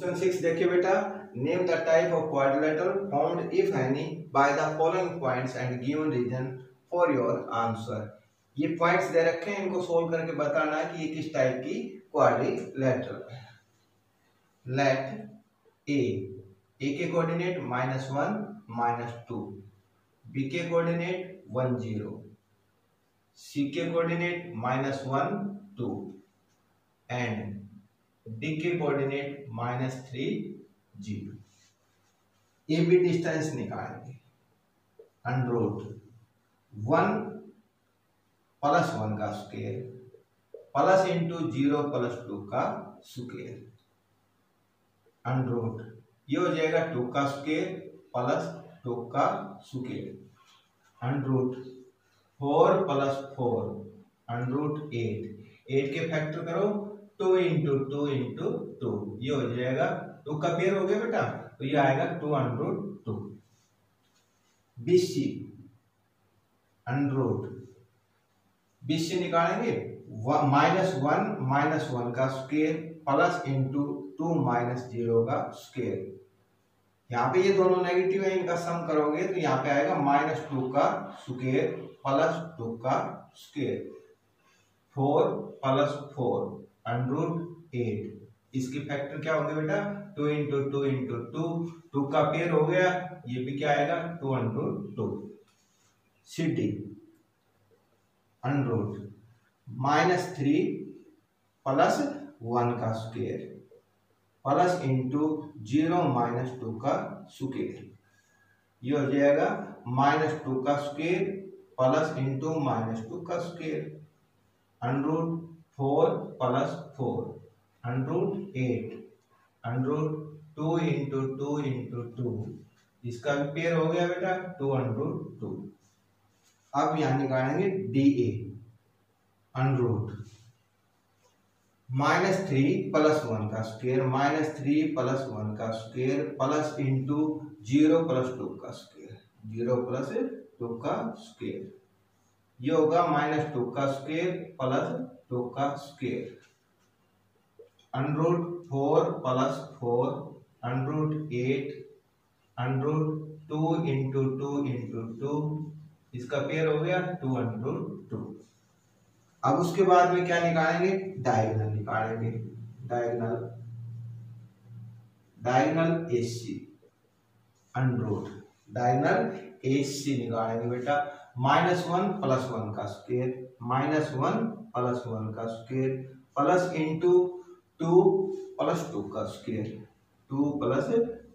Question 6 देखिए बेटा, name the type of quadrilateral formed if any by the following points and given reason for your answer. ये points दे रखे हैं, इनको सोल्व करके बताना है कि ये किस टाइप की क्वाड्रिलेटरल है। लेट ए के कोऑर्डिनेट -1 -2, बी के कोऑर्डिनेट 1 0, सी के कोऑर्डिनेट -1 2 एंड डी के कोऑर्डिनेट -3 0। ए बी डिस्टेंस निकालेंगे। अंडररूट 1 + 1 का स्क्वायर प्लस इंटू 0 + 2 का स्क्वायर, अंडररूट ये हो जाएगा 2 का स्क्वायर प्लस 2 का स्क्वायर, अंडररूट 4 + 4 अंडररूट 8 के फैक्टर करो 2 × 2 × 2, ये हो जाएगा 2 का पेयर हो गया बेटा, तो ये आएगा 2 √2। BC अंडररूट BC निकालेंगे -1 -1 का स्क्वायर प्लस इंटू 2 - 0 का स्क्वायर। यहाँ पे ये दोनों नेगेटिव है, इनका सम करोगे तो यहाँ पे आएगा -2 का स्क्वायर प्लस 2 का स्क्वायर, 4 + 4 √8। इसके फैक्टर क्या होंगे बेटा 2 × 2 × 2, 2 का पेयर हो गया, ये भी क्या आएगा 2 √2। CD अंडररूट -3 + 1 का स्क्वायर प्लस इंटू 0 - 2 का स्क्वायर, ये हो जाएगा -2 का स्क्वायर प्लस इंटू -2 का स्क्वायर, अंडररूट 4 + 4 √8 अंडररूट 2 × 2 × 2, इसका भी पेयर हो गया बेटा 2 √2। अब यहां निकालेंगे DA अंडररूट -3 + 1 का स्क्वायर -3 + 1 का स्क्वायर प्लस इंटू 0 + 2 का स्क्वायर, 0 + 2 का स्क्वायर, ये होगा -2 का स्क्वायर प्लस 2 का स्क्वायर, अंडररूट 4 + 4 √8 अंडररूट 2 × 2 × 2, इसका पेयर हो गया 2 √2। अब उसके बाद में क्या निकालेंगे, डायगोनल निकालेंगे। Diagonal AC under root diagonal AC निकालेंगे बेटा, -1 + 1 का स्क्वायर -1 + 1 का स्क्वायर प्लस इंटू 2 + 2 का स्क्वायर, 2 +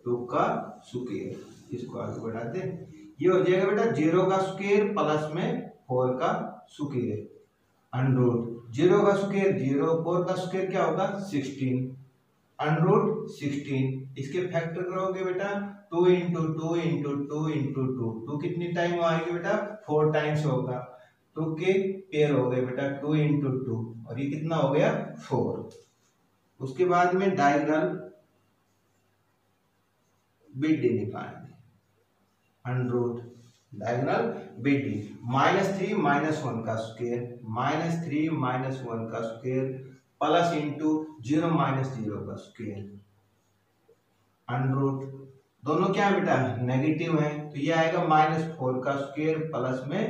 2 का स्क्वायर, इसको आगे बढ़ाते हैं, ये हो जाएगा बेटा 0 का स्क्वायर प्लस में 4 का स्क्वायर, अंडररूट 0 का स्क्वायर 0, 4 का स्क्वायर क्या होगा 16, अंडररूट 16। इसके फैक्टर करोगे बेटा 2 × 2 × 2 × 2, 2 कितनी टाइम आएगी बेटा 4 टाइम्स होगा, 2 के पेयर हो गए बेटा 2 × 2, और ये कितना हो गया 4। उसके बाद में डायगोनल BD निकालेंगे, अंडररूट डायगोनल BD -3 - 1 का स्क्वायर -3 - 1 का स्क्वायर प्लस इंटू 0 - 0 का स्क्वायर, अंडररूट दोनों क्या है बेटा नेगेटिव है, तो ये आएगा -4 का स्क्वायर प्लस में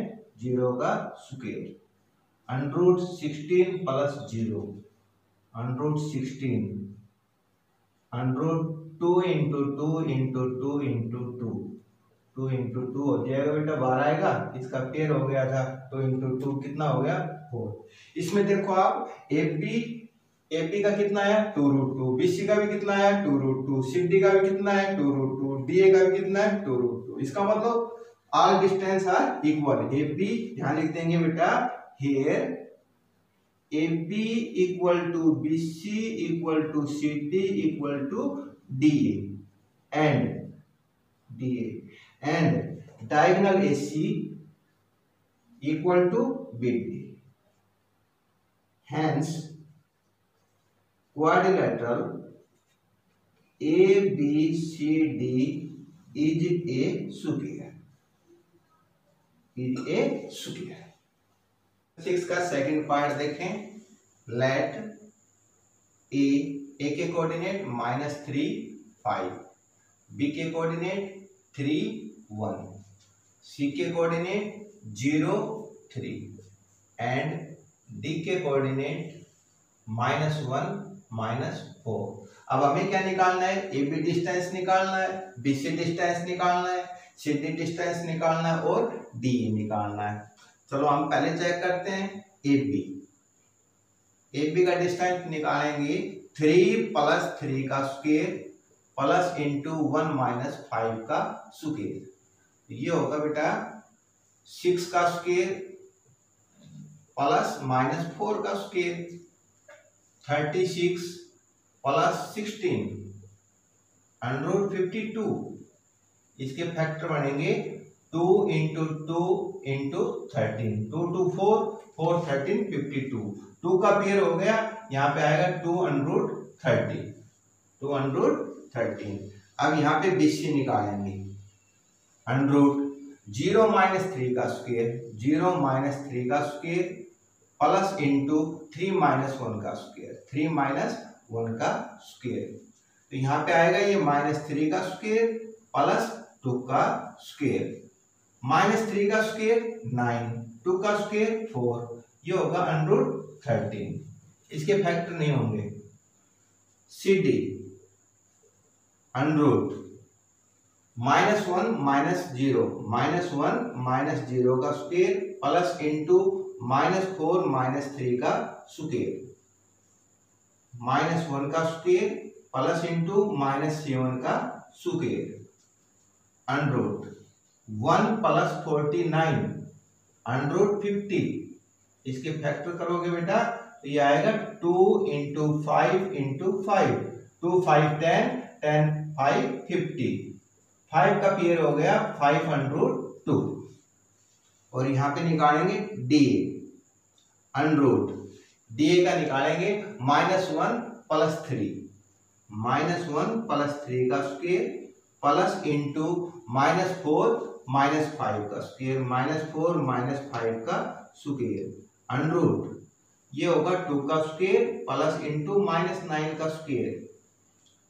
0 का स्क्वायर, अंडररूट 16 + 0 अंडररूट 16 अंडररूट 2 × 2 × 2 × 2, 2 × 2 हो जाएगा बेटा 12 आएगा, इसका पेयर हो गया था 2 × 2 कितना हो गया 4। इसमें देखो आप AB का कितना है 2 √2, BC का भी कितना है 2 √2, CD का भी कितना है 2 √2, DA का भी कितना है 2 √2। इसका मतलब all distance are equal. AB ध्यान लिख देंगे बेटा, here AB = BC = CD = DA and diagonal AC = BD. Hence quadrilateral ABCD is a square. 6 का सेकंड पार्ट देखें। लेट A ए के कोऑर्डिनेट -3 5, बी के कोऑर्डिनेट 3 1, सी के कोऑर्डिनेट 0 3 एंड डी के कोऑर्डिनेट -1 -4। अब हमें क्या निकालना है? ए बी डिस्टेंस निकालना है, बी सी डिस्टेंस निकालना है, सी डी डिस्टेंस निकालना है और डी निकालना है। चलो हम पहले चेक करते हैं ए बी। ए बी का डिस्टेंस निकालेंगे 3 + 3 का स्क्वायर प्लस इंटू 1 - 5 का स्क्वायर। ये होगा बेटा 6 का स्क्वायर प्लस -4 का स्क्वायर, 36 + 16 √52। इसके फैक्टर बनेंगे 2 × 2 × 13, 2 2 4 4 13 52। 2 का पेयर हो गया, यहाँ पे आएगा 213, 213। अब यहाँ पे BC निकालेंगे। √0 - 3 का स्क्वायर, 0 - 3 का स्क्वायर प्लस इंटू 3 - 1 का स्क्वायर, 3 - 1 का स्क्वायर। तो यहाँ पे आएगा ये -3 का स्क्वायर प्लस 2 का स्क्वायर, -3 का स्क्वायर 9, 2 का स्क्वायर 4, ये होगा √13। इसके फैक्टर नहीं होंगे। CD √(1 - 0) -1 - 0 का स्क्वायर प्लस इंटू -4 - 3 का स्क्वायर, -1 का स्क्वायर प्लस इंटू -7 का स्क्वायर, √1 + 49 √50। इसके फैक्टर करोगे बेटा तो ये आएगा 2 × 5 × 5, 2 5 10 10 5 50। 5 का पेयर हो गया 502। और यहाँ पे निकालेंगे DA। DA का निकालेंगे -1 + 3, -1 + 3 का स्क्वायर प्लस इंटू -4 - 5 का स्क्वायर, -4 - 5 का स्क्वायर, ये होगा 2 का स्क्वायर प्लस इंटू -9 का स्क्वायर,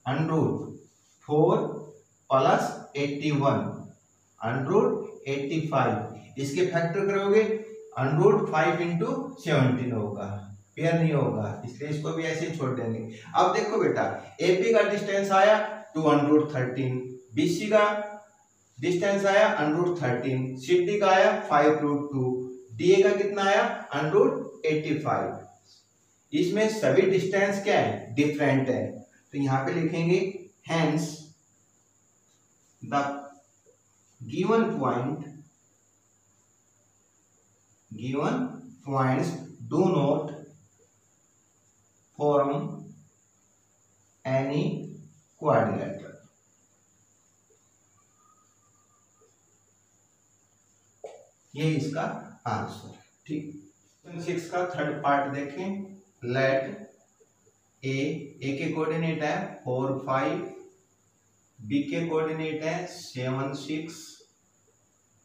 √4 + 81 √85। इसके फैक्टर करोगे √5 × 17 होगा, पेयर नहीं होगा, इसलिए इसको भी ऐसे ही छोड़ देंगे। अब देखो बेटा AP का डिस्टेंस आया 213, BC का डिस्टेंस आया √13, CD का आया 5√2, DA का कितना आया √85। इसमें सभी डिस्टेंस क्या है? डिफरेंट है। तो यहाँ पे लिखेंगे hence the given points do not form any quadrilateral। ये इसका आंसर। ठीक, 6 का थर्ड पार्ट देखें। लेट ए के कोऑर्डिनेट है 4 5, बी के कोऑर्डिनेट है 7 6,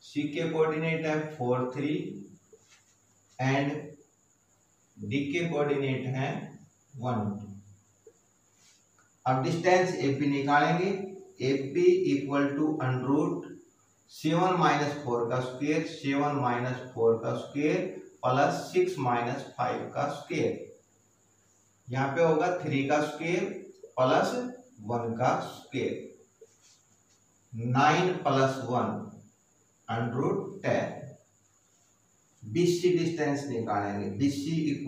सी के कोऑर्डिनेट है 4 3 एंड डी के कोऑर्डिनेट है 1 2। अब डिस्टेंस AB निकालेंगे। AB = √7 - 4 का स्क्वायर, 7 - 4 का स्क्वायर प्लस 6 - 5 का स्क्वायर। यहाँ पे होगा 3 का स्क्वायर प्लस 1 का स्क्वायर, 9 + 1 √10। BC डिस्टेंस निकालेंगे। BC =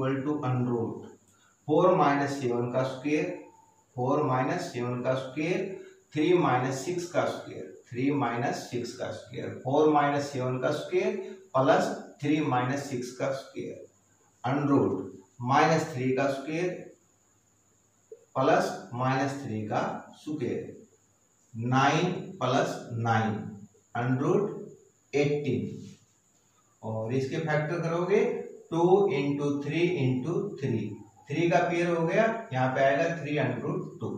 √4 - 7 का स्क्वायर, 4 - 7 का स्क्वायर, 3 - 6 का स्क्वायर, 3 - 6 का स्क्वायर, 4 - 7 का स्क्वायर प्लस 3 - 6 का स्क्वायर, -3 का स्क्वायर प्लस -3 का स्क्वायर, 9 + 9 √18। और इसके फैक्टर करोगे 2 × 3 × 3, 3 का पेयर हो गया, यहाँ पे आएगा 3√2।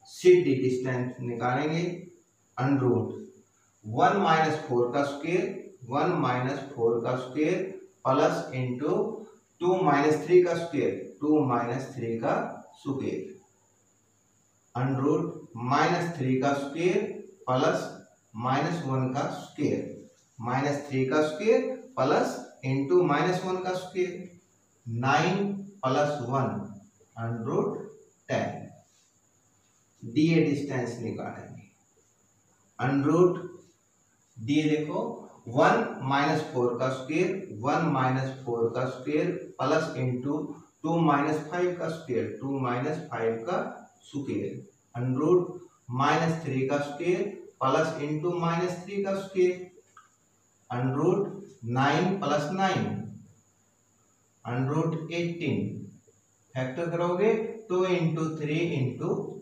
CD डिस्टेंस निकालेंगे। √1 - 4 का स्क्वायर, 1 - 4 का स्क्वायर प्लस इंटू 2 - 3 का स्क्वायर, 2 - 3 का स्क्वायर, अंडर रूट -3 का स्क्वायर प्लस -1 का स्क्वायर, -3 का स्क्वायर प्लस इंटू -1 का square, 9 + 1 under root 10। DA distance निकालेंगे। अंडर रूट डी देखो 1 - 4 का स्क्वायर, 1 - 4 का स्क्वायर प्लस इंटू 2 - 5 का स्क्वायर, 2 - 5 का स्क्वायर, अंडर रूट -3 का स्क्वायर प्लस इंटू -3 का square, under root 9 + 9 under root 18। Factor करोगे 2 × 3 ×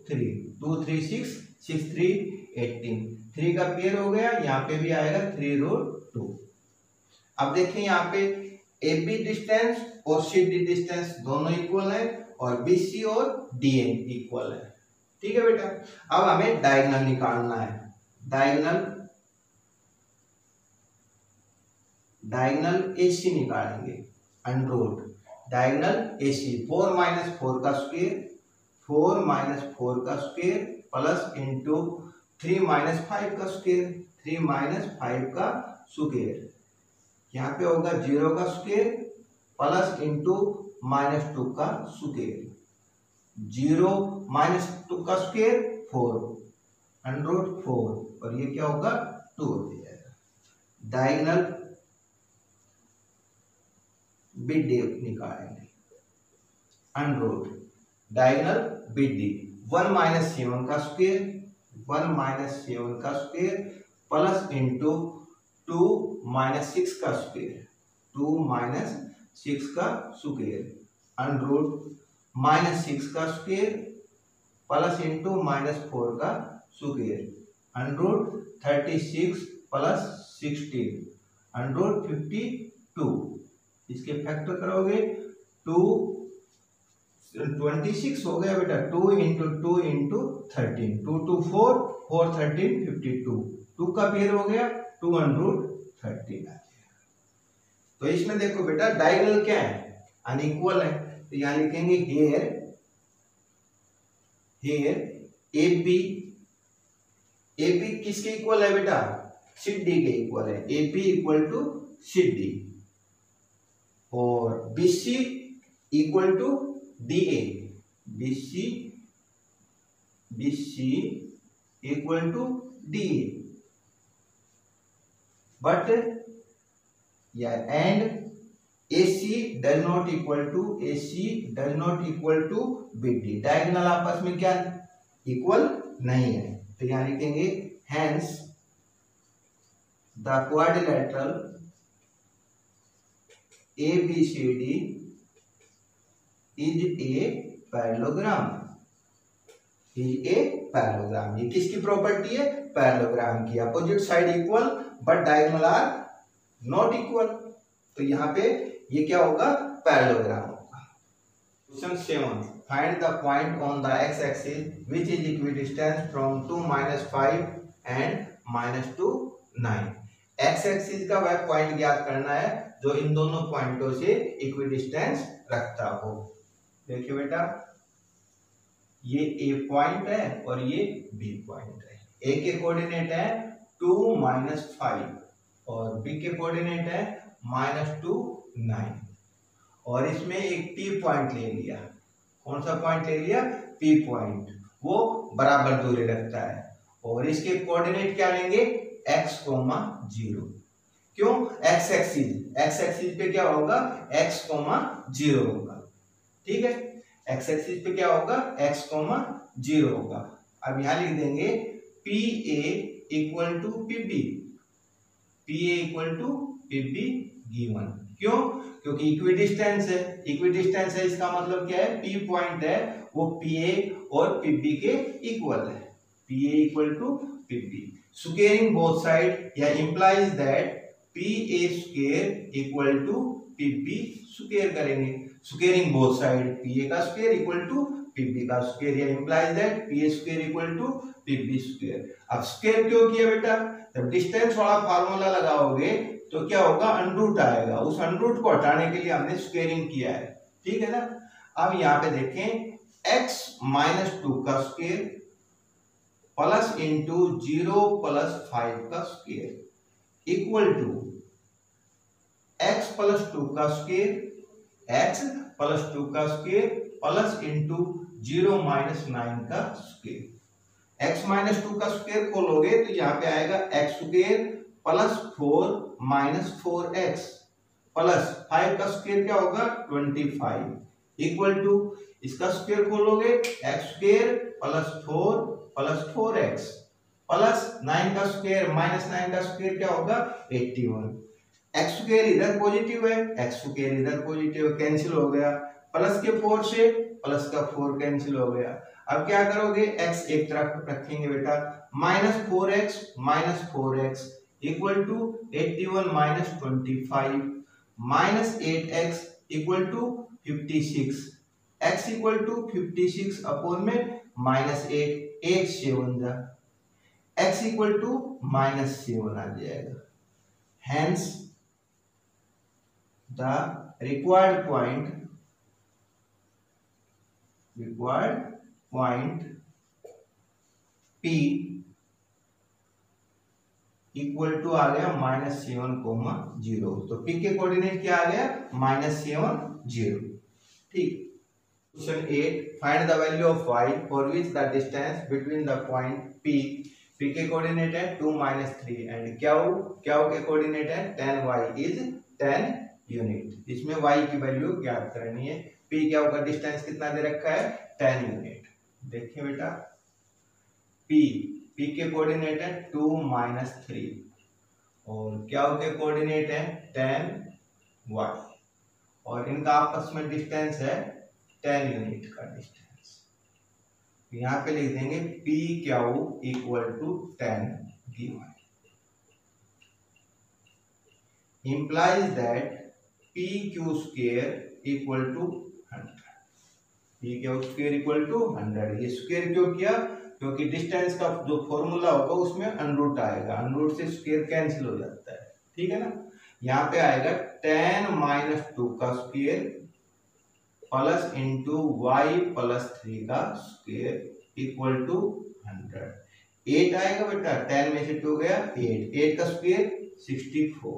3, 2 3 6, 6 3 18, 3 का पेयर हो गया, यहाँ पे भी आएगा 3√2। अब देखें यहाँ पे AB डिस्टेंस और CD डिस्टेंस दोनों इक्वल है और BC और DN इक्वल है। ठीक है बेटा, अब हमें डायगोनल निकालना है। डायगोनल AC निकालेंगे। अंडर रूट डायगोनल AC 4 - 4 का स्क्वायर, 4 - 4 का स्क्वायर प्लस इंटू 3 - 5 का स्क्वायर, 3 - 5 का स्क्वायर, यहाँ पे होगा 0 का स्क्वायर प्लस इंटू -2 का स्क्वायर, 0 - 2 का स्क्वायर 4 अंडर रूट 4 और ये क्या होगा 2 हो जाएगा। डायगोनल BD निकालेंगे। अंडर रूट डायगोनल BD 1 - 7 का स्क्वायर, 1 - 7 का स्क्वायर प्लस इंटू 2 - 6 का स्क्वायर, 2 - 6 का स्क्वायर, अंडर रूट -6 का स्क्वायर प्लस इंटू -4 का square, under root 36 + 16 under root 52। इसके फैक्टर करोगे 2 26 हो गया बेटा, 2 × 2 × 13, 2 2 4, 4 13 52, 2 का पेयर हो गया 2 अंडर रूट 13 आ जाएगा। तो इसमें देखो बेटा डायगोनल क्या है, अनइक्वल है, तो यहां लिखेंगे हियर AB किसके इक्वल है बेटा, CD के इक्वल है, AB = CD और BC = DA, BC = DA, but and AC does not equal to BD। Diagonal आपस में क्या इक्वल नहीं है, तो यहां लिखेंगे hence the quadrilateral ABCD is a parallelogram। ये किसकी प्रॉपर्टी है, पैरेललोग्राम की। Opposite side equal but diagonal are not equal, तो यहाँ पे ये क्या होगा, पैरेललोग्राम होगा। Question 7, find the point on the x axis which is equidistance from 2 - 5 and -2 9। X axis का वह पॉइंट ज्ञात करना है जो इन दोनों पॉइंटों से इक्विडिस्टेंस रखता हो। देखिए बेटा, ये A पॉइंट है और ये B पॉइंट है। A के कोऑर्डिनेट है 2 - 5 और B के कोऑर्डिनेट है -2 9 और इसमें एक P पॉइंट ले लिया। कौन सा पॉइंट ले लिया, P पॉइंट, वो बराबर दूरी रखता है और इसके कोऑर्डिनेट क्या लेंगे, x, 0। क्यों, x एक्सिस पे क्या होगा, x, 0 होगा। ठीक है, x एक्सिस पे क्या होगा, x, 0 होगा। अब यहां लिख देंगे PA = PB, PA = PB given. क्यों, क्योंकि इक्विडिस्टेंस है, इसका मतलब क्या है, P पॉइंट है वो PA और PB के इक्वल है, PA = PB। Squaring both side या implies that PA² = PB square करेंगे। स्क्वेयरिंग बोथ साइड, PA का स्क्वेयर = PB का स्क्वेयर, या implies that PA² = PB square. अब स्क्वेयर क्यों किया बेटा, जब डिस्टेंस वाला फार्मूला लगाओगे तो क्या होगा, अंडरूट आएगा, उस अंडरूट को हटाने के लिए हमने स्क्वेयरिंग किया है। ठीक है ना। अब यहाँ पे देखें x - 2 का स्क्वेयर प्लस इंटू 0 प्लस 5 का square equal to x plus 2 का स्क्वायर, x प्लस 2 का स्क्वायर प्लस इंटू 0 माइनस 9 का स्क्वायर। x माइनस 2 का स्क्वायर खोलोगे तो यहाँ पे आएगा x square plus 4 minus 4x plus 5 का स्क्वायर क्या होगा 25 इक्वल टू इसका स्क्वायर खोलोगे x square plus 4 plus 4x plus 9 का स्क्वायर माइनस 9 का स्क्वायर क्या होगा 81। एक्स स्क्वायर इधर पॉजिटिव है, एक्स स्क्वायर इधर पॉजिटिव कैंसिल हो गया, प्लस के 4 से प्लस का 4 कैंसिल हो गया। अब क्या करोगे x एक तरफ रखेंगे बेटा, minus 4x equal to 81 minus 25 minus 8x equal to 56, x equal to 56 upon में माइनस 8 7 जा x इक्वल टू माइनस 7 आ जाएगा। Hence the required point P equal to आ गया -7,0। तो P के कोऑर्डिनेट क्या आ गया -7,0। ठीक। Question 8 find the value of y for which the distance between the point P के कोऑर्डिनेट है 2 -3 एंड Q के कोऑर्डिनेट है 10y इज 10 यूनिट। इसमें y की वैल्यू ज्ञात करनी है। P क्या होगा, डिस्टेंस कितना दे रखा है 10 यूनिट। देखिए बेटा P के कोऑर्डिनेट है 2 -3 और Q के कोऑर्डिनेट है 10y और इनका आपस में डिस्टेंस है 10 यूनिट का डिस्टेंस। यहाँ पे लिख देंगे PQ equal to 10 given implies that PQ square equal to 100। PQ square equal to 100। ये स्क्वायर क्यों किया, क्योंकि डिस्टेंस का जो फॉर्मूला होगा उसमें अनरूट आएगा, अनरूट से स्क्वायर कैंसिल हो जाता है। ठीक है ना। यहाँ पे आएगा 10 माइनस 2 का square plus into y plus 3 का स्क्वायर इक्वल टू 100। 8 आएगा बेटा, 10 में से 2 गया 8 का स्क्वायर 64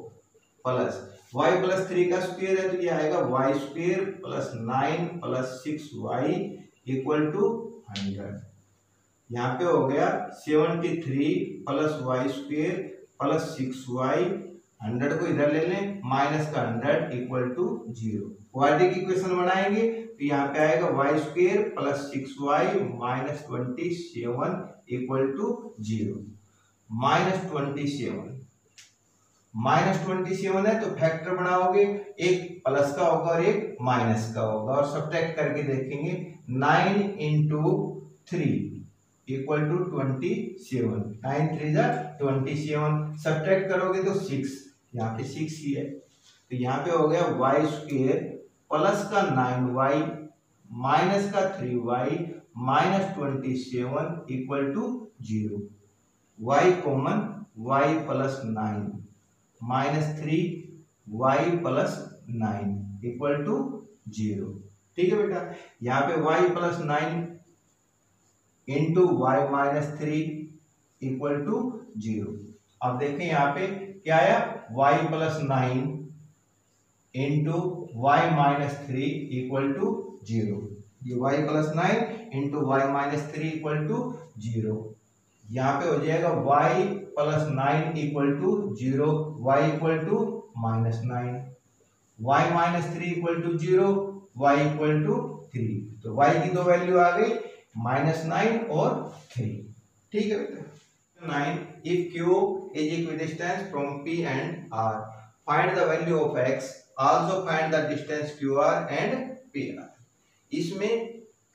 प्लस y प्लस 3 का स्क्वायर है तो ये आएगा y square plus 9 plus 6y equal to 100। यहाँ पे हो गया 73 plus y square plus 6y, 100 को इधर ले लें माइनस का 100 इक्वल टू 0। क्वाड्रेटिक इक्वेशन बनाएंगे तो यहाँ पे आएगा y square plus 6y minus 27 equal to 0। -27 है तो फैक्टर बनाओगे, एक प्लस का होगा और एक माइनस का होगा और सब्ट्रैक्ट करके देखेंगे 9 इंटू 3 इक्वल टू 27। 9 3 जा 27, सब्ट्रैक्ट करोगे तो 6, यहाँ पे 6 ही है तो यहाँ पे हो गया y स्क्वायर प्लस का 9y माइनस का 3y minus 27 equal to 0। y common, y plus 9 minus 3y plus 9 equal to 0। ठीक है बेटा। यहाँ पे y plus 9 into y minus 3 equal to 0। अब देखें यहाँ पे क्या आया, y plus 9 into y minus 3 equal to 0। ये y plus 9 into y minus 3 equal to 0। यहाँ पे हो जाएगा y plus 9 equal to 0, y equal to minus 9, y minus 3 equal to 0, y equal to 3। तो y की दो वैल्यू आ गई -9 और 3। ठीक है बेटा। 9 if q is equidistant from P and R, find the value of x, also find the distance QR and PR। इसमें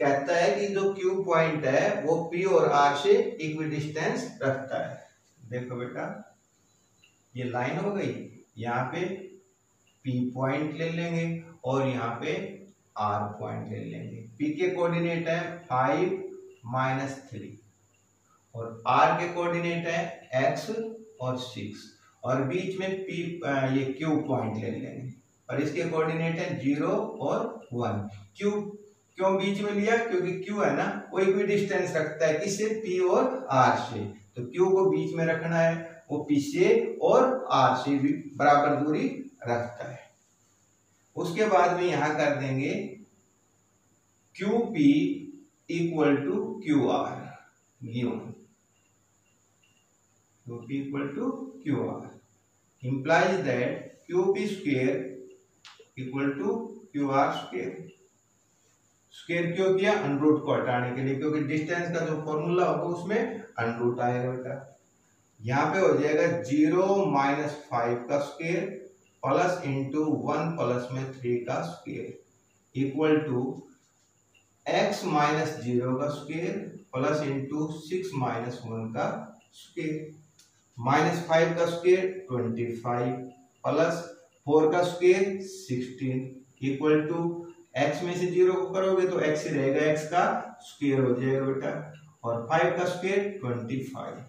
कहता है कि जो Q पॉइंट है वो P और R से इक्विडिस्टेंस रखता है। देखो बेटा ये लाइन हो गई, यहाँ पे P पॉइंट ले लेंगे और यहाँ पे R पॉइंट ले लेंगे। P के कोऑर्डिनेट है 5 माइनस 3 और R के कोऑर्डिनेट है x और 6 और बीच में P ये Q पॉइंट ले लेंगे और इसके कोऑर्डिनेट है 0 और 1। Q क्यों बीच में लिया? क्योंकि Q है ना वो इक्वी डिस्टेंस रखता है किससे? P और R से। तो Q को बीच में रखना है, वो P से और R से भी बराबर दूरी रखता है। उसके बाद में यहां कर देंगे QP equal to QR given, QP equal to QR implies that QP square equal to QR square. Square क्यों किया? अंडर को हटाने के लिए, क्योंकि डिस्टेंस का जो फॉर्मूला होगा उसमें अंडर आएगा बेटा। यहाँ पे हो जाएगा 0 माइनस 5 का स्क्वायर प्लस इंटू 1 प्लस में 3 का square equal to x minus 0 का स्क्वायर प्लस इंटू 6 माइनस 1 का स्क्वायर, माइनस 5 का स्क्वायर 25 प्लस 4 का स्क्वायर 16 इक्वल टू x में से 0 को करोगे तो x ही रहेगा, x का स्क्वायर हो जाएगा बेटा, और 5 का स्क्वायर 25।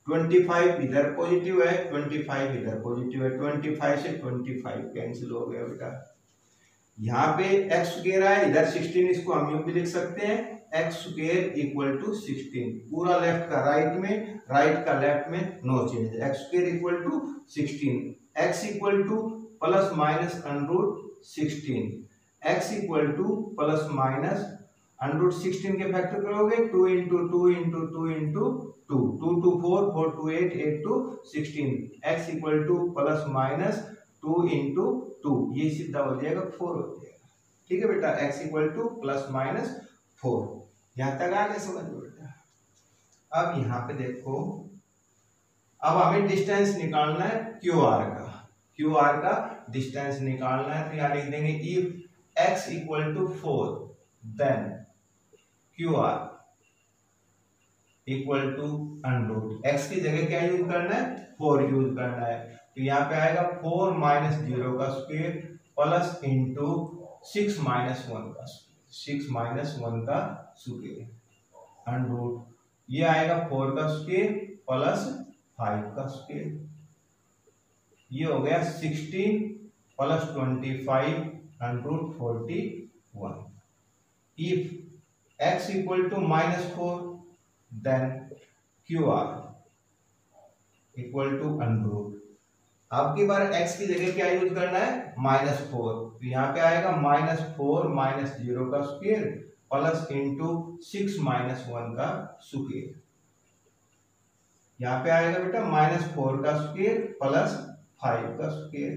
25 इधर पॉजिटिव है, 25 इधर पॉजिटिव है, 25 से 25 कैंसिल हो गया बेटा। यहाँ पे x स्क्वायर है, इधर 16, इसको हम यूं भी लिख सकते हैं x स्क्वायर इक्वल टू 16। पूरा लेफ्ट का राइट में, राइट का लेफ्ट में no change, x square equal to 16, x equal to plus minus under 16, x equal to plus minus under 16 के फैक्टर करोगे 2 into 2 into 2 into 2, 2 to 4, 4 to 8, 8 to 16, x equal to plus minus 2 into 2, ये सीधा हो जाएगा 4 हो जाएगा। ठीक है बेटा, x equal to plus minus 4। यहाँ तक आगे समझ लो बेटा। अब यहाँ पे देखो, अब हमें डिस्टेंस निकालना है QR का, QR का डिस्टेंस निकालना है। तो यहाँ लिख देंगे if x equal to 4 then QR equal to under x की जगह क्या यूज करना है? 4 यूज करना है। तो यहाँ पे आएगा 4 माइनस 0 का स्क्वायर प्लस इंटू 6 माइनस 1 का, 6 माइनस 1 का स्क्वायर अंडर, ये आएगा 4 का स्क्वायर प्लस 5 का स्क्वायर, ये हो गया 16 plus 25 under 41। If x equal to minus 4 then QR equal to under, आपकी बार x की जगह क्या यूज करना है? माइनस 4। तो यहाँ पे आएगा माइनस 4 माइनस 0 का स्क्वायर प्लस इंटू 6 माइनस 1 का स्क्वायर, यहाँ पे आएगा बेटा माइनस 4 का स्क्वायर प्लस 5 का स्क्वायर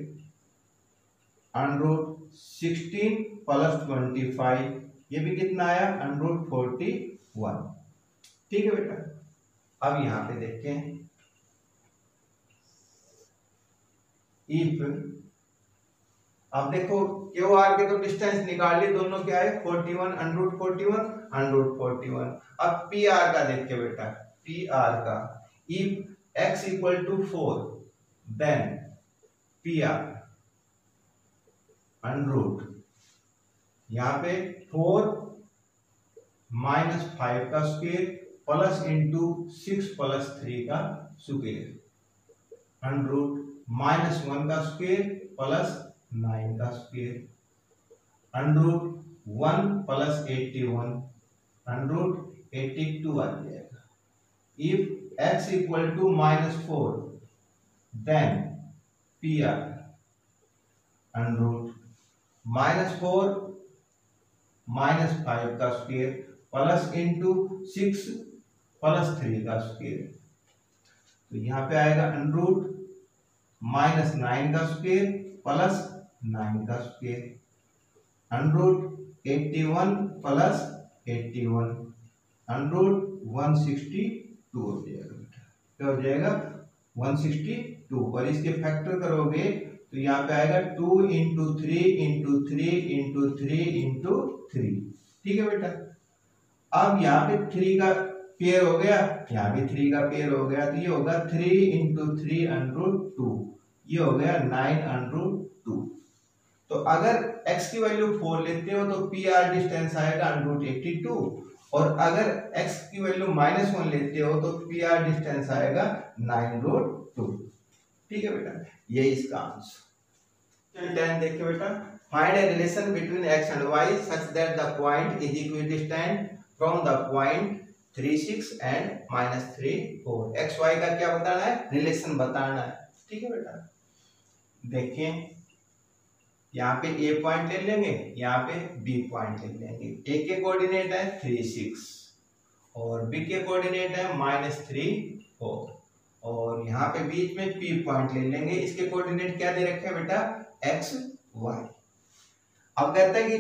अंडर 16 प्लस 25, ये भी कितना आया? अंडर 41। ठीक है बेटा। अब यहाँ पे देखें, इफ, अब देखो QR के तो डिस्टेंस निकाल लिए, दोनों क्या है? 41 अंडर 41 अंडर 41। अब PR का देखिए बेटा, PR का if x equal to 4 then PR under, यहाँ पे 4 माइनस 5 का स्क्वायर प्लस इंटू 6 प्लस 3 का स्क्वायर अंडर माइनस 1 का स्क्वायर प्लस 9 का स्क्वायर अंडर 1 प्लस 81 अंडर 82 आ जाएगा। If x equal to minus 4 then PR under minus 4 minus 5 का square plus into 6 plus 3 का स्क्वायर, तो यहाँ पे आएगा अंडर माइनस 9 का स्क्वायर प्लस 9 का स्क्वायर अंडर 81 प्लस 81 अंडर 162 हो जाएगा। क्या हो जाएगा? 162, और इसके फैक्टर करोगे तो यहाँ पे आएगा 2 इंटू 3 इंटू 3 इंटू 3 इंटू 3। ठीक है बेटा। अब यहाँ पे 3 का पेयर हो गया, यहाँ भी 3 का पेयर हो गया, तो ये होगा 3 इंटू 3 अंडर 2, ये हो गया 9 अंडर 2। तो अगर x की वैल्यू 4 लेते हो तो PR डिस्टेंस आएगा अंडर 82, और अगर x की वैल्यू -1 लेते हो तो PR डिस्टेंस आएगा 9√2। ठीक है बेटा, ये इसका आंसर। 10 देखिए बेटा, find a relation between x and y such that the point is equidistant from the point 3 6 and -3 4। x y का क्या बताना है, रिलेशन बताना है। ठीक है बेटा, देखें यहाँ पे a पॉइंट ले लेंगे, यहाँ पे b पॉइंट ले लेंगे। a के कोऑर्डिनेट है 3 6 और b के कोऑर्डिनेट है -3 4 और यहाँ पे बीच में p पॉइंट ले लेंगे। इसके कोऑर्डिनेट क्या दे रखे हैं बेटा, x y। अब कहता है कि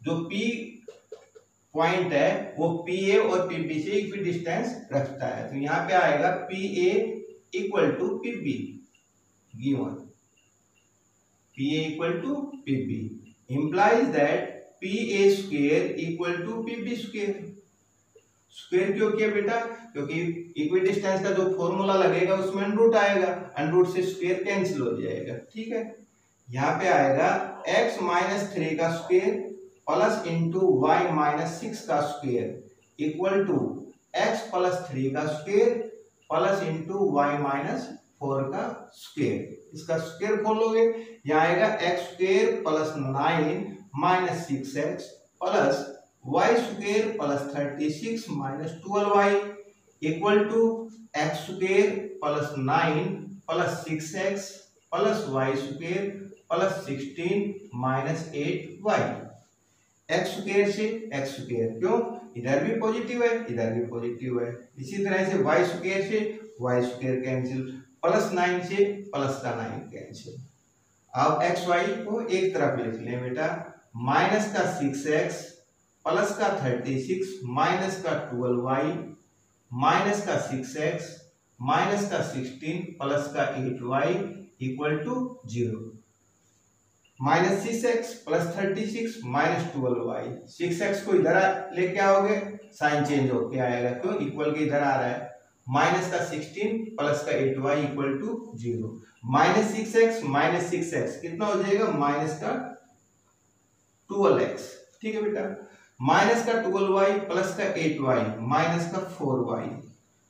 जो p पॉइंट है वो PA और PB से इक्वी डिस्टेंस रखता है, तो यहाँ पे आएगा PA equal to PB given PA equal to PB implies that PA square equal to PB square. Square क्यों किया बेटा, क्योंकि इक्वी डिस्टेंस का जो फॉर्मूला लगेगा उसमें अंडर रूट आएगा, अंडर रूट से स्क्वायर कैंसिल हो जाएगा। ठीक है, यहाँ पे आएगा x माइनस 3 का square plus into y minus 6 का square equal to x plus 3 का square plus into y minus 4 का स्क्वायर। इसका स्क्वायर खोलोगे, यहाँ आएगा x square plus 9 minus 6x plus y square plus 36 minus 12y equal to x square plus 9 plus 6x plus y square plus 16 minus 8y। X square से x square, क्यों, इधर भी positive है इधर भी पॉजिटिव है। इसी तरह से वाई स्क्वायर से वाई स्क्वायर कैंसिल, प्लस 9 से प्लस का 9 कैंसिल। अब एक्स वाई को एक तरफ लिख लें बेटा, माइनस का 6x प्लस का 36 माइनस का 12y माइनस का 6x माइनस का 16 प्लस का 8y equal to 0। Minus 6x plus 36 minus 12y, 6x को इधर लेके आओगे साइन चेंज होके आएगा, क्यों, इक्वल के इधर आ रहा है। माइनस का 16 प्लस का 8y equal to 0। Minus 6x कितना हो जाएगा, माइनस का 12x। ठीक है बेटा, माइनस का 12y प्लस का 8y माइनस का 4y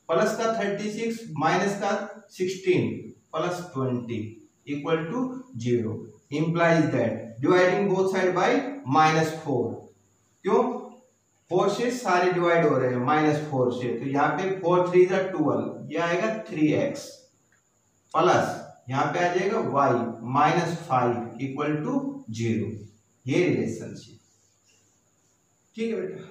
प्लस का 36 माइनस का 16 plus 20 equal to 0 implies that dividing both side by -4। क्यों, 4 से सारे डिवाइड हो रहे हैं -4 से, तो यहाँ पे 4 3 जा 12, ये आएगा 3x प्लस यहाँ पे आ जाएगा y -5 इक्वल टू 0। ये रिलेशनशिप। ठीक है बेटा।